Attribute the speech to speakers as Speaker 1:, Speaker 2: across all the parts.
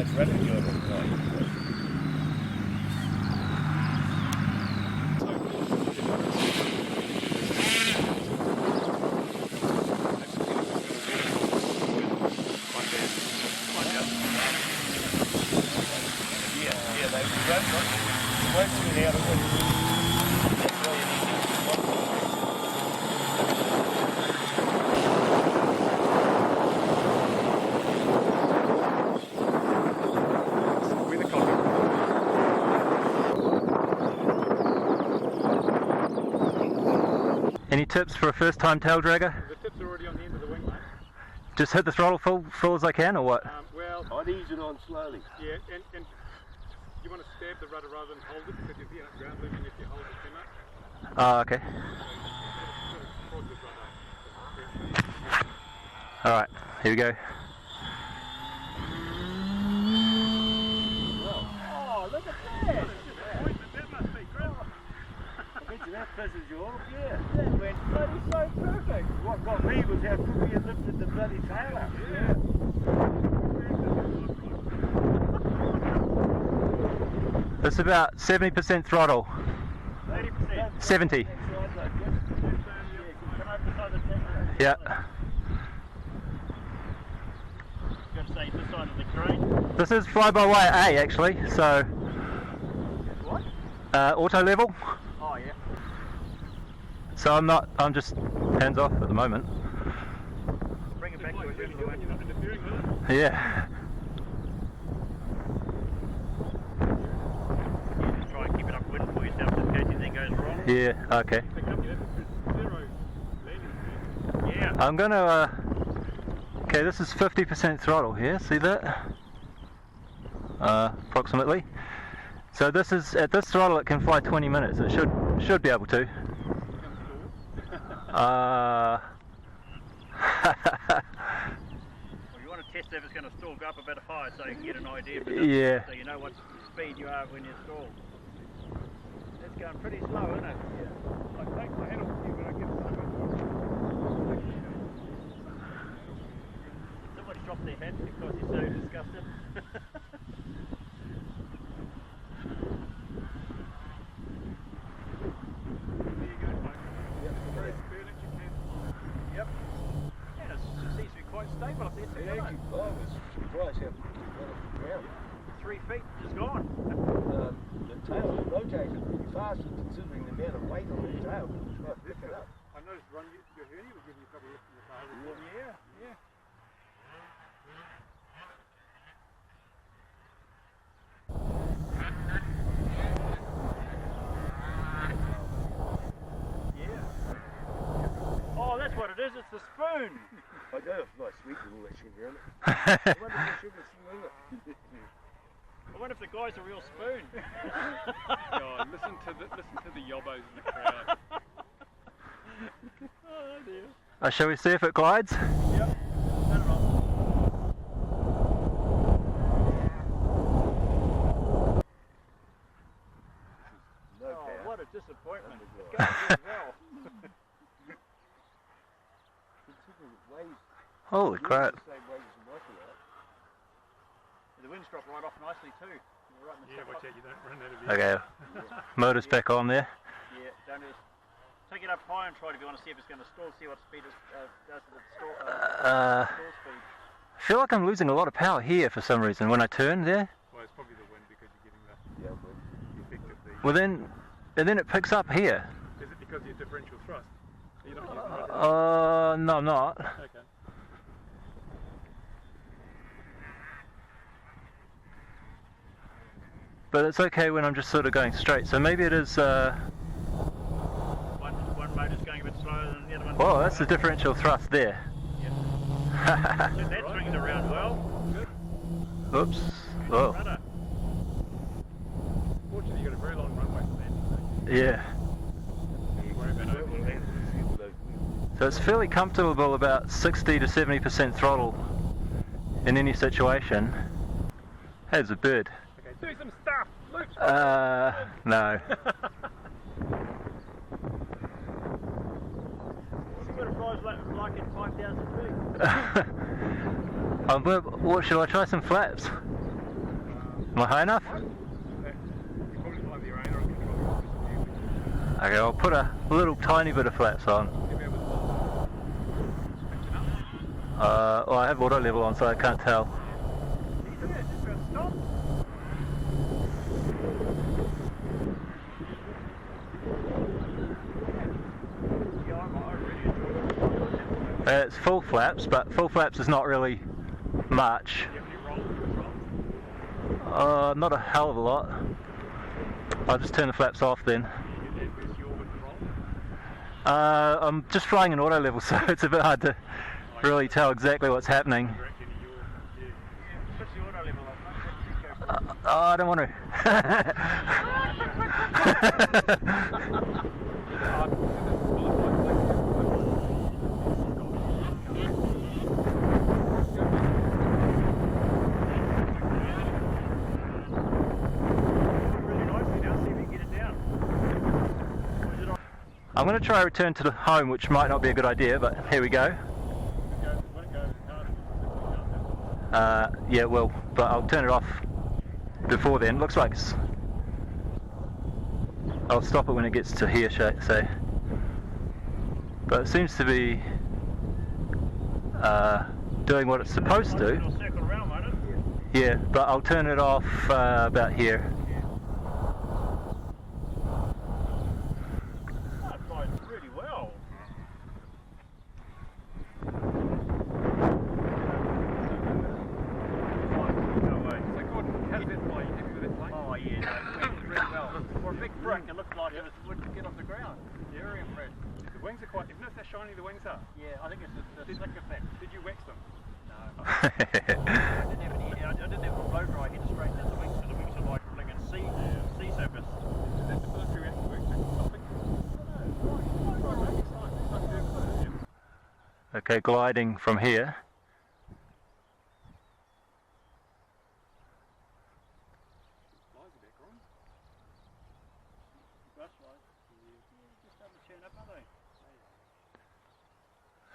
Speaker 1: that's running good all the time.
Speaker 2: Any tips for a first-time tail dragger?
Speaker 3: The tips are already on the end of the wing, mate.
Speaker 2: Just hit the throttle full as I can, or what?
Speaker 3: Well,
Speaker 1: I'd ease it on slowly.
Speaker 3: yeah, and you want to stab the rudder rather than hold it, because you'll be ground looping if you hold it too much.
Speaker 2: Oh, okay.
Speaker 3: Prod the rudder.
Speaker 2: Alright, here we go.
Speaker 1: Oh, look at that!
Speaker 3: That must be great.
Speaker 1: I bet you that fizzes you off, yeah. That went bloody so perfect. What got me was how quickly it lifted the bloody tail up. Yeah.
Speaker 2: It's about 70% throttle.
Speaker 3: 80%.
Speaker 2: 70. Yeah.
Speaker 4: Got to say this side of the crane.
Speaker 2: This is fly-by-wire A actually, so
Speaker 4: What?
Speaker 2: auto level.
Speaker 4: Oh yeah.
Speaker 2: So I'm just hands off at the moment.
Speaker 4: Bring it back to a
Speaker 3: Really
Speaker 4: level.
Speaker 3: good, you're not interfering with it.
Speaker 2: Yeah.
Speaker 4: Just try and keep it upwind for yourself in case anything goes wrong.
Speaker 2: Yeah, okay.
Speaker 3: Pick up your zero landing speed.
Speaker 4: Yeah.
Speaker 2: I'm gonna okay, this is 50% throttle here, see that? Approximately. So this is at this throttle it can fly 20 minutes. It should be able to.
Speaker 4: Well, you want to test if it's going to stall, go up a bit higher so you can get an idea of it.
Speaker 2: Yeah.
Speaker 4: So you know what speed you are when you stall. It's going pretty slow, isn't it?
Speaker 3: I take my head off you when I get
Speaker 4: Somebody dropped their hat because he's so disgusted.
Speaker 3: There you go, mate. Very burn it, you can.
Speaker 4: Yep. Yeah, it seems to be quite stable up there too,
Speaker 1: Yeah,
Speaker 4: doesn't it?
Speaker 1: I was surprised how quickly it got off the ground.
Speaker 4: 3 feet is gone.
Speaker 1: The tail rotated pretty fast considering the amount of weight on the tail. Try to pick it up.
Speaker 3: I noticed your hernia was giving you trouble lifting the tail.
Speaker 4: Yeah, yeah. Yeah. Oh, that's what it is. It's the spoon.
Speaker 1: I do have nice sweet with all that sugar in it. I wonder if the sugar's still in it.
Speaker 4: I wonder if the guy's a real spoon.
Speaker 3: God, listen to the yobbos in the crowd.
Speaker 4: Oh dear.
Speaker 2: Shall we see if it glides?
Speaker 4: Yep. Turn it on.
Speaker 1: No
Speaker 4: Oh,
Speaker 1: power.
Speaker 4: what a disappointment. It's going really well.
Speaker 1: Considering it weighs
Speaker 2: Holy crap.
Speaker 1: the same weight as a microwave.
Speaker 4: The wind's dropped right off nicely too. You're right in the
Speaker 3: Yeah,
Speaker 4: top
Speaker 3: watch
Speaker 4: up.
Speaker 3: out, you don't run out of air.
Speaker 2: Okay. Motor's back on there.
Speaker 4: Yeah, don't just take it up high and try it if you want to see if it's going to stall, see what speed it does to the stall, stall speed.
Speaker 2: I feel like I'm losing a lot of power here for some reason when I turn there.
Speaker 3: Well, it's probably the wind because you're getting
Speaker 1: Yeah, but
Speaker 3: the effect of the...
Speaker 2: Well then it picks up here.
Speaker 3: Is it because of your differential thrust? You're not using it?
Speaker 2: No I'm not.
Speaker 3: Okay.
Speaker 2: But it's okay when I'm just sort of going straight. So maybe it is
Speaker 4: One motor's going a bit slower than the other one.
Speaker 2: whoa, that's the differential thrust there.
Speaker 4: Yeah. So that swings around well.
Speaker 3: Good.
Speaker 2: Oops. Oh.
Speaker 4: Rudder.
Speaker 3: Fortunately, you've got a very long runway for landing.
Speaker 2: Yeah.
Speaker 3: You worry about overlanding.
Speaker 2: So it's fairly comfortable about 60 to 70% throttle in any situation. There's a bird.
Speaker 3: Okay, do some stuff! Luke!
Speaker 2: No.
Speaker 4: See what it flies like at 5,000 feet.
Speaker 2: What should I try some flaps? Am I high enough?
Speaker 3: You probably find the rain or control.
Speaker 2: Okay, I'll put a little tiny bit of flaps on. Well, I have auto level on, so I can't tell. It's full flaps, but full flaps is not really much. Not a hell of a lot. I'll just turn the flaps off then. I'm just flying in auto level, so it's a bit hard to really tell exactly what's happening. I don't want to. I'm going to try return to the home, which might not be a good idea, but here we go. Yeah, well, but I'll turn it off before then. Looks like it's... I'll stop it when it gets to here, say. But it seems to be doing what it's supposed to. Yeah, but I'll turn it off about here.
Speaker 4: It looked like it wouldn't get off the ground.
Speaker 3: Yeah, very impressed. The wings are quite... You've noticed how shiny the wings are?
Speaker 4: Yeah, I think it's the slick effect.
Speaker 3: Did you wax them?
Speaker 4: No. I didn't have a blow dry head straight down the wings, so the wings are like a sea surface.
Speaker 3: Is that the military reaction work? Something?
Speaker 2: Okay, gliding from here.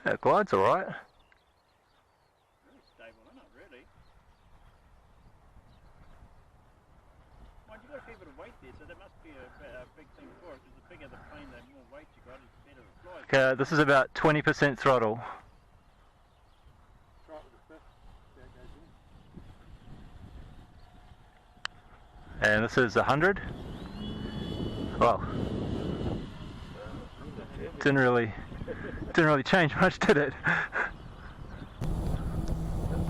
Speaker 2: It glides alright.
Speaker 4: Really stable, isn't it? Really? Mind you've got a fair bit of weight there, so that must be a big thing for it, because the bigger the plane, the more weight you got, the better it flies.
Speaker 2: Okay, this is about 20% throttle.
Speaker 3: Try it with the fifth. See how it goes in.
Speaker 2: And this is 100. Well, didn't really change much, did it?
Speaker 1: That's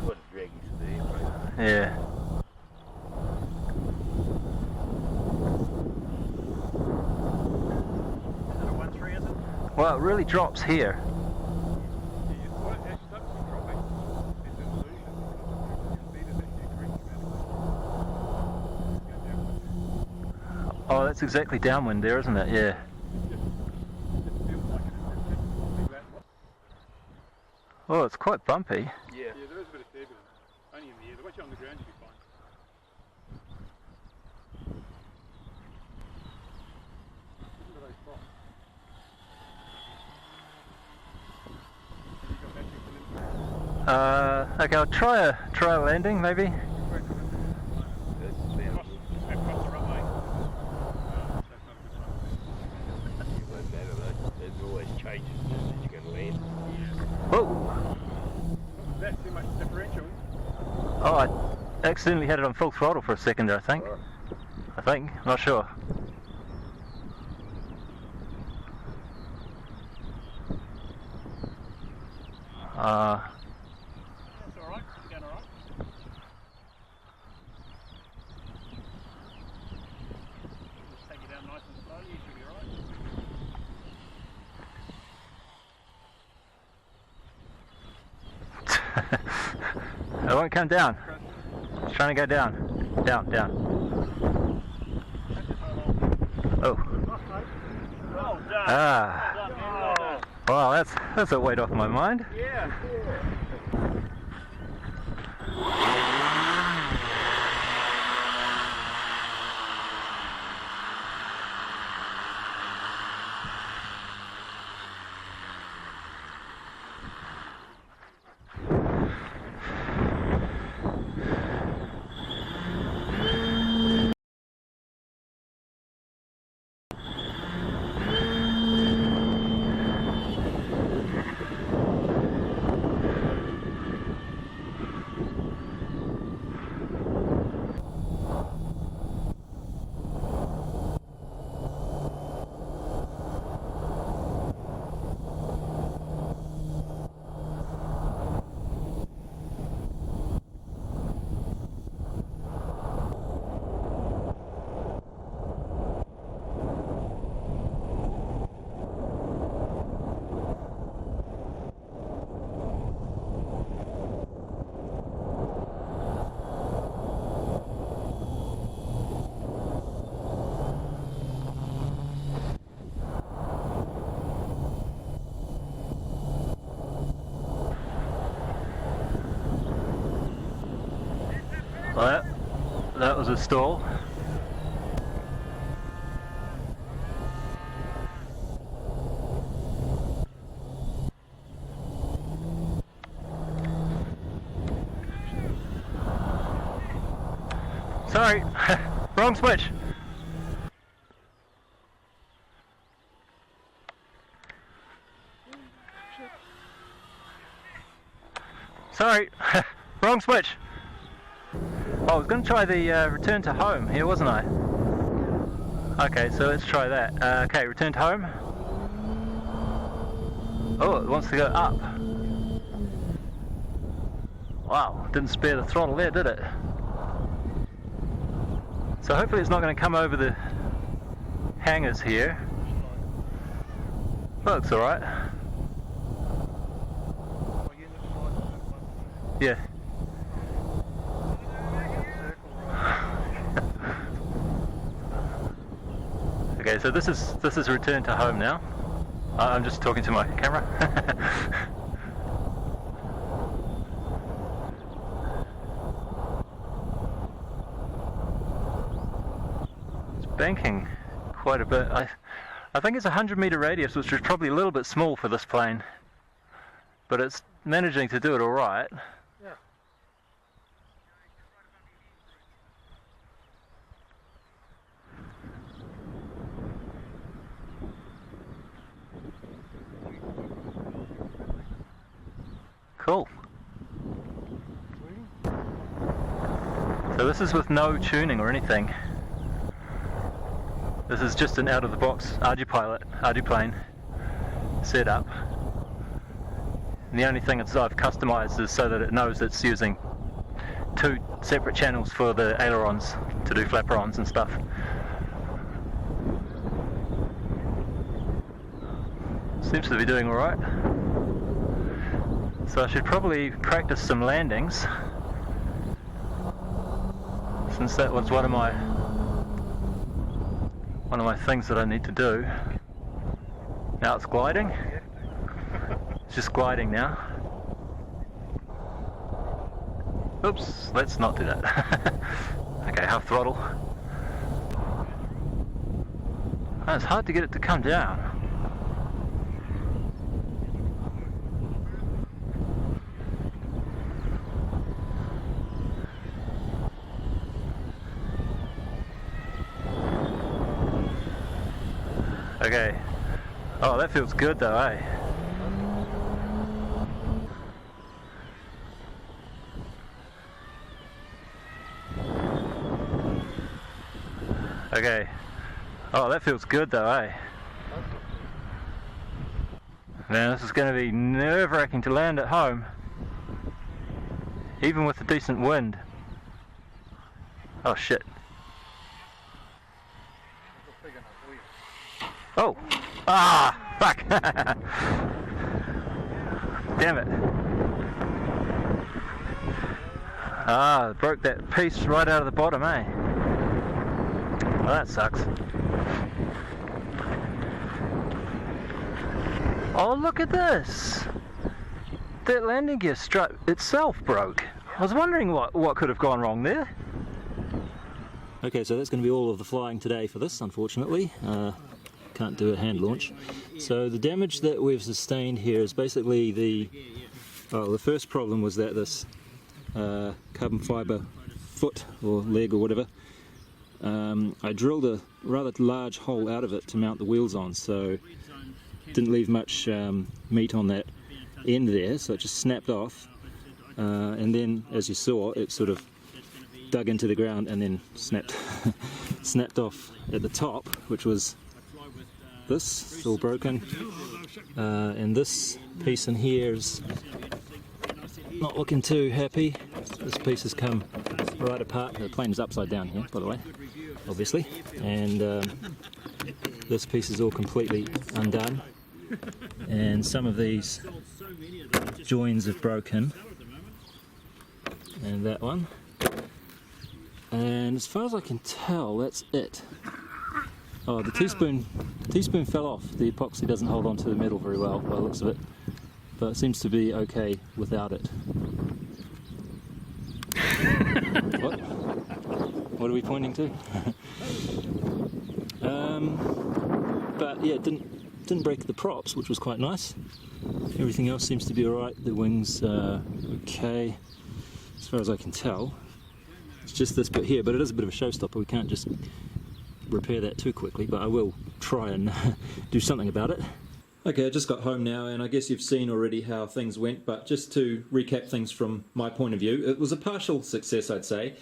Speaker 1: what draggy speed, right?
Speaker 2: Yeah.
Speaker 4: Is it a 1.3, is it?
Speaker 2: Well, it really drops here.
Speaker 3: Well, it actually starts dropping. It's an illusion. The speed is actually increasing.
Speaker 2: Oh, that's exactly downwind there, isn't it? Yeah. Oh, it's quite bumpy.
Speaker 3: Yeah, there is a bit of turbulence. Only in the air. Once you're on the ground, you'll be fine. Listen to those props. Have you got batteries in it?
Speaker 2: Okay, I'll try a landing, maybe.
Speaker 1: That sounds good.
Speaker 4: Across the runway.
Speaker 3: That's not a good sign.
Speaker 1: You won't matter, though. There's always changes just as you're going to land.
Speaker 2: Whoa!
Speaker 3: Is that too much differential?
Speaker 2: Oh, I accidentally had it on full throttle for a second there, I think. I'm not sure.
Speaker 4: That's alright, you're going alright. Just take it down nice and slowly, you should be alright.
Speaker 2: It won't come down. It's trying to go down. Down. Oh.
Speaker 4: Well done.
Speaker 2: Ah.
Speaker 4: Well done, man. Well done.
Speaker 2: Wow, that's a weight off my mind.
Speaker 4: Yeah.
Speaker 2: That was a stall. Sorry, wrong switch. Sorry, wrong switch. I was going to try the return to home here, wasn't I? Okay, so let's try that. Okay, return to home. Oh, it wants to go up. Wow, didn't spare the throttle there, did it? So hopefully it's not going to come over the hangers here. Looks alright. Yeah. Okay, so this is return to home now. I'm just talking to my camera. It's banking quite a bit. I think it's a 100-meter radius, which is probably a little bit small for this plane, but it's managing to do it all right.
Speaker 3: Yeah.
Speaker 2: Cool. So this is with no tuning or anything. This is just an out-of-the-box RG-plane setup. And the only thing I've customized is so that it knows it's using 2 separate channels for the ailerons to do flaperons and stuff. Seems to be doing alright. So I should probably practice some landings, since that was one of my things that I need to do. Now it's gliding. It's just gliding now. Oops, let's not do that. Okay, half throttle. Oh, it's hard to get it to come down. Okay. Oh, that feels good though, eh? Okay. Oh, that feels good though, eh? Man, this is going to be nerve-wracking to land at home, even with a decent wind. Oh shit. Oh! Ah! Fuck! Damn it. Ah, broke that piece right out of the bottom, eh? Well, that sucks. Oh, look at this! That landing gear strut itself broke. I was wondering what could have gone wrong there. Okay, so that's going to be all of the flying today for this, unfortunately. Can't do a hand launch. So the damage that we've sustained here is basically the first problem was that this carbon fibre foot or leg or whatever, I drilled a rather large hole out of it to mount the wheels on, so didn't leave much meat on that end there, so it just snapped off, and then as you saw it sort of dug into the ground and then snapped off at the top, which was this. It's all broken, and this piece in here is not looking too happy. This piece has come right apart. The plane is upside down here, by the way, obviously, and this piece is all completely undone, and some of these joins have broken, and that one, and as far as I can tell, that's it. Oh, the teaspoon fell off. The epoxy doesn't hold on to the metal very well by the looks of it, but it seems to be okay without it. What? What are we pointing to? But yeah, it didn't break the props, which was quite nice. Everything else seems to be alright. The wings okay, as far as I can tell. It's just this bit here, but it is a bit of a showstopper. We can't just repair that too quickly, but I will try and do something about it. Okay, I just got home now, and I guess you've seen already how things went, but just to recap things from my point of view, it was a partial success, I'd say,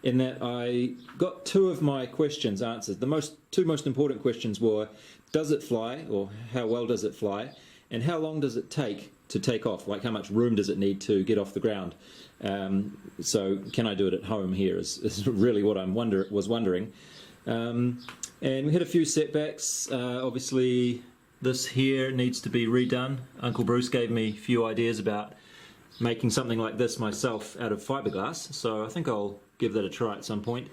Speaker 2: in that I got 2 of my questions answered. The 2 most important questions were, does it fly, or how well does it fly, and how long does it take to take off, like how much room does it need to get off the ground. So can I do it at home here is really what I was wondering. And we had a few setbacks. Obviously this here needs to be redone. Uncle Bruce gave me a few ideas about making something like this myself out of fiberglass, so I think I'll give that a try at some point.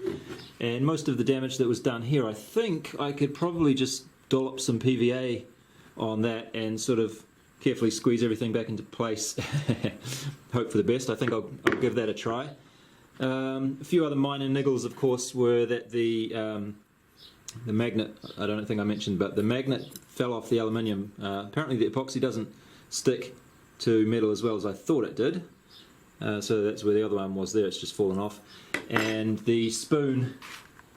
Speaker 2: And most of the damage that was done here, I think I could probably just dollop some PVA on that and sort of carefully squeeze everything back into place. Hope for the best. I think I'll give that a try. A few other minor niggles, of course, were that the magnet, I don't think I mentioned, but the magnet fell off the aluminium. Apparently the epoxy doesn't stick to metal as well as I thought it did. So that's where the other one was there, it's just fallen off. And the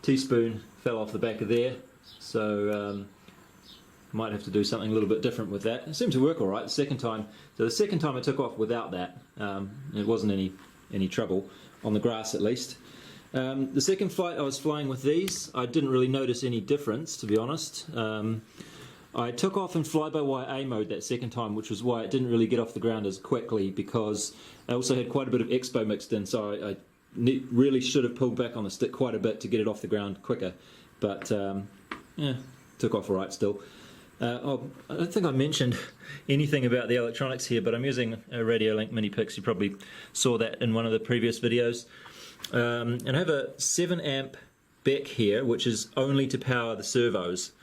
Speaker 2: teaspoon fell off the back of there, so might have to do something a little bit different with that. It seemed to work alright the second time. So the second time I took off without that, it wasn't any trouble, on the grass at least. The second flight I was flying with these, I didn't really notice any difference, to be honest. I took off in fly-by-wire A mode that second time, which was why it didn't really get off the ground as quickly, because I also had quite a bit of expo mixed in, so I really should have pulled back on the stick quite a bit to get it off the ground quicker. But yeah, took off alright still. I don't think I mentioned anything about the electronics here, but I'm using a Radiolink Mini Pix. You probably saw that in one of the previous videos. And I have a 7 amp BEC here, which is only to power the servos.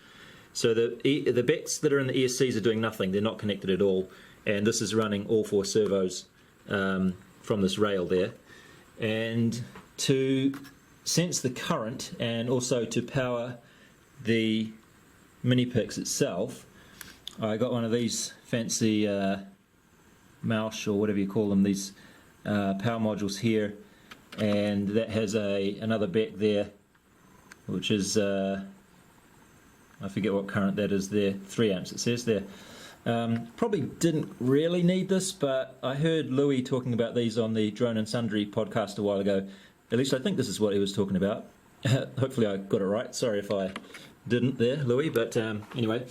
Speaker 2: So the BECs that are in the ESCs are doing nothing, they're not connected at all, and this is running all 4 servos from this rail there. And to sense the current and also to power the Mini Pix itself, I got one of these fancy Mausch, or whatever you call them, these power modules here, and that has another BEC there, which is I forget what current that is there, 3 amps it says there. Probably didn't really need this, but I heard Louis talking about these on the Drone and Sundry podcast a while ago. At least I think this is what he was talking about. Hopefully I got it right. Sorry if I didn't there, Louis, but anyway.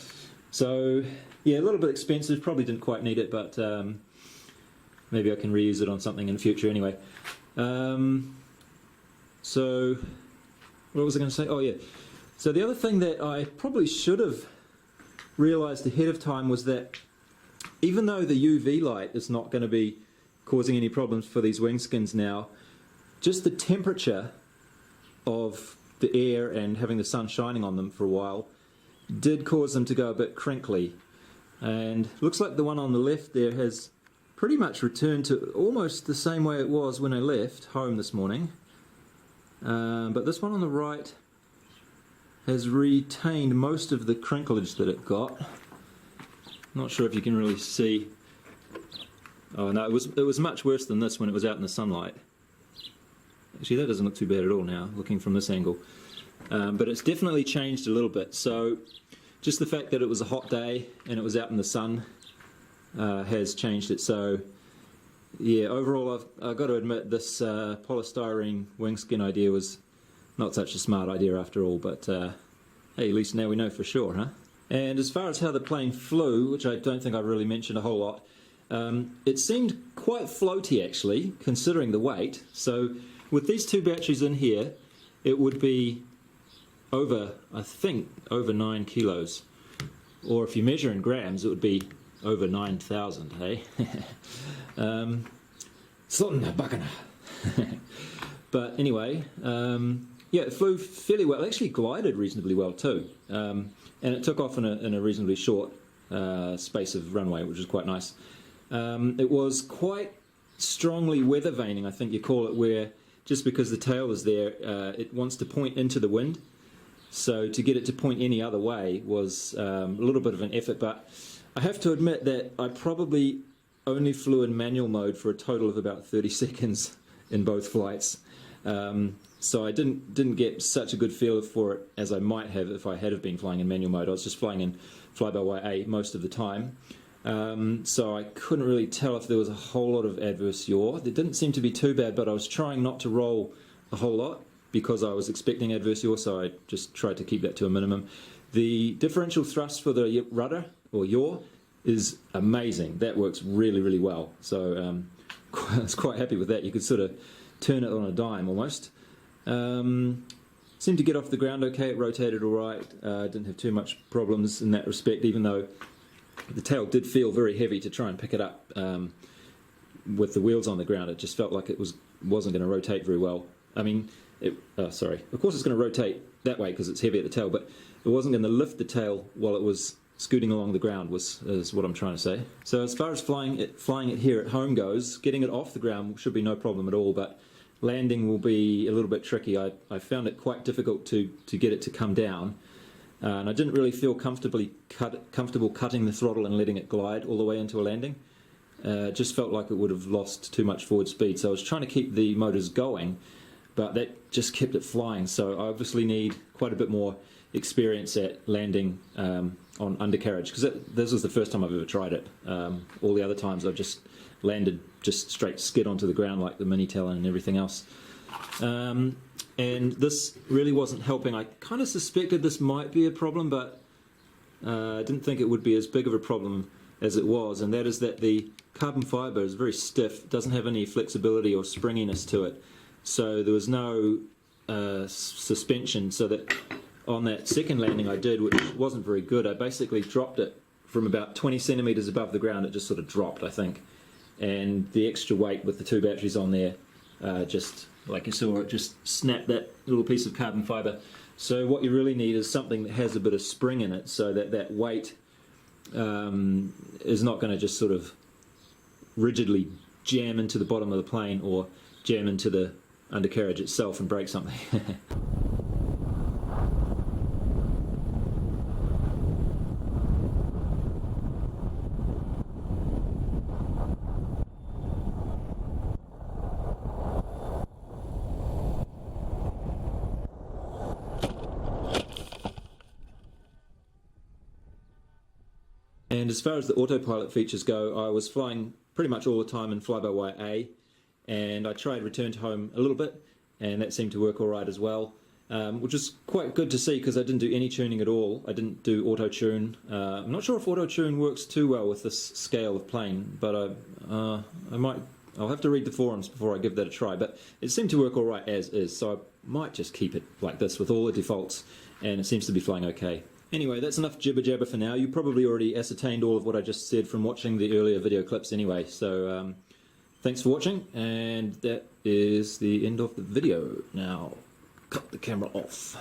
Speaker 2: So yeah, a little bit expensive, probably didn't quite need it, but maybe I can reuse it on something in the future anyway. So what was I going to say? Oh yeah. So the other thing that I probably should have realized ahead of time was that even though the UV light is not going to be causing any problems for these wing skins now, just the temperature of the air and having the sun shining on them for a while did cause them to go a bit crinkly. And looks like the one on the left there has pretty much returned to almost the same way it was when I left home this morning. But this one on the right has retained most of the crinklage that it got. Not sure if you can really see. Oh no, it was much worse than this when it was out in the sunlight. Actually, that doesn't look too bad at all now, looking from this angle. But it's definitely changed a little bit. So just the fact that it was a hot day and it was out in the sun has changed it. So yeah, overall I've got to admit this polystyrene wing skin idea was not such a smart idea after all, but hey, at least now we know for sure, huh? And as far as how the plane flew, which I don't think I've really mentioned a whole lot, it seemed quite floaty actually, considering the weight. So with these 2 batteries in here, it would be over, I think, over 9 kilos. Or if you measure in grams, it would be over 9,000, hey? But anyway, yeah, it flew fairly well. It actually glided reasonably well too, and it took off in a reasonably short space of runway, which was quite nice. It was quite strongly weather vaning, I think you call it, where just because the tail is there, it wants to point into the wind. So to get it to point any other way was a little bit of an effort, but I have to admit that I probably only flew in manual mode for a total of about 30 seconds in both flights. So I didn't get such a good feel for it as I might have if I had been flying in manual mode. I was just flying in fly-by-wire most of the time. So I couldn't really tell if there was a whole lot of adverse yaw. There didn't seem to be too bad, but I was trying not to roll a whole lot because I was expecting adverse yaw, so I just tried to keep that to a minimum. The differential thrust for the rudder, or yaw, is amazing. That works really, really well. So I was quite happy with that. You could sort of turn it on a dime almost. Seemed to get off the ground okay. It rotated all right. Didn't have too much problems in that respect, even though the tail did feel very heavy to try and pick it up with the wheels on the ground. It just felt like it wasn't going to rotate very well. I mean, sorry. Of course it's going to rotate that way because it's heavy at the tail, but it wasn't going to lift the tail while it was scooting along the ground is what I'm trying to say. So as far as flying it here at home goes, getting it off the ground should be no problem at all, but landing will be a little bit tricky. I found it quite difficult to get it to come down, and I didn't really feel comfortable cutting the throttle and letting it glide all the way into a landing. It just felt like it would have lost too much forward speed, so I was trying to keep the motors going, but that just kept it flying. So I obviously need quite a bit more experience at landing on undercarriage, because this was the first time I've ever tried it. All the other times I've just landed just straight skid onto the ground like the mini Talon and everything else. And this really wasn't helping. I kind of suspected this might be a problem, but I didn't think it would be as big of a problem as it was, and that is that the carbon fibre is very stiff, doesn't have any flexibility or springiness to it. So there was no suspension, so that on that second landing I did, which wasn't very good, I basically dropped it from about 20 centimetres above the ground. It just sort of dropped, I think. And the extra weight with the two batteries on there, just like you saw, it just snapped that little piece of carbon fibre. So what you really need is something that has a bit of spring in it, so that that weight is not going to just sort of rigidly jam into the bottom of the plane or jam into the undercarriage itself and break something. And as far as the autopilot features go, I was flying pretty much all the time in fly-by-wire A, and I tried return to home a little bit, and that seemed to work all right as well, which is quite good to see because I didn't do any tuning at all. I didn't do auto-tune. I'm not sure if auto-tune works too well with this scale of plane, but I'll have to read the forums before I give that a try. But it seemed to work all right as is, so I might just keep it like this with all the defaults, and it seems to be flying okay. Anyway, that's enough jibber-jabber for now. You probably already ascertained all of what I just said from watching the earlier video clips anyway. So thanks for watching, and that is the end of the video. Now, cut the camera off.